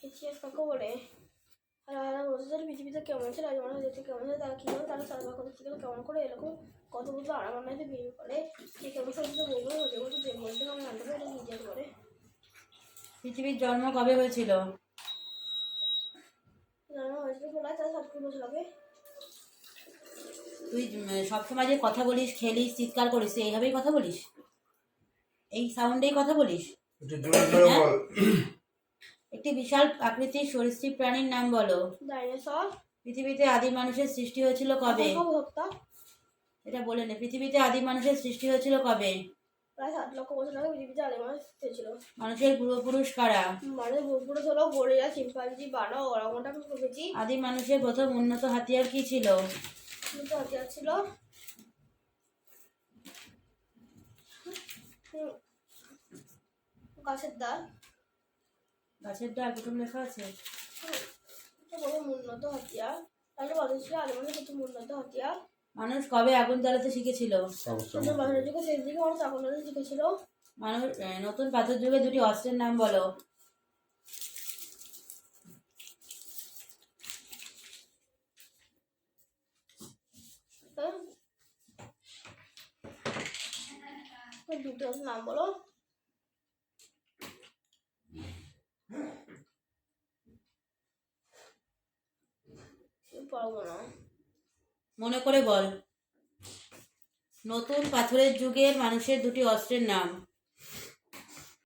ইতিহাস কাকে বলে? হারা বছর পৃথিবীতে কেমন আছে, রাজমানা দেখতে কেমন আছে, তারা কীভাবে তারা সার্ভা করতে ছিল, কেমন করে এরকম কত বছর আরামান্নাতে বিয়ে করে, সে কেমন সাথে বলবে হতে বলতে যে বলতে কেমন আনতে পারে নিজের করে। পৃথিবীর জন্ম কবে হয়েছিল? জন্ম হয়েছিল প্রায় 7 বছর আগে। তুই সবসময় যে কথা বলিস, খেলিস, চিৎকার করিস, তুই এইভাবেই কথা বলিস? এই সাউন্ডেই কথা বলিস? হ্যাঁ? একটি বিশাল আকৃতির সরীসৃপ প্রাণীর নাম বলো। ডাইনোসর। পৃথিবীতে আদিম মানুষের সৃষ্টি হয়েছিল কবে? এটা বলে নে। পৃথিবীতে আদিম মানুষের সৃষ্টি হয়েছিল কবে? প্রায় 7 লক্ষ বছর আগে পৃথিবীতে আদিম মানুষ হয়েছিল। মানুষের পূর্বপুরুষ কারা? মানুষের পূর্বপুরুষ হলো গরিলা, চিম্পাঞ্জি, বানর, ওরাংওটাং প্রভৃতি। আদিম মানুষের প্রথম উন্নত হাতিয়ার কি ছিল? উন্নত হাতিয়ার ছিল গাছের ডাল। গাছের ডাল প্রথম লেখা আছে। প্রথম উন্নত হাতিয়ার। তাহলে মানুষ ছিল আদিম মানুষের প্রথম উন্নত হাতিয়ার। মানুষ কবে আগুন জ্বালাতে শিখেছিল? মানুষের যুগে শেষ দিকে মানুষ আগুন জ্বালাতে শিখেছিল। মানুষ নতুন পাথর যুগে দুটি অস্ত্রের নাম বলো। দুটো নাম বলো। পারবো না। মনে করে বল। নতুন পাথরের যুগের মানুষের দুটি অস্ত্রের নাম।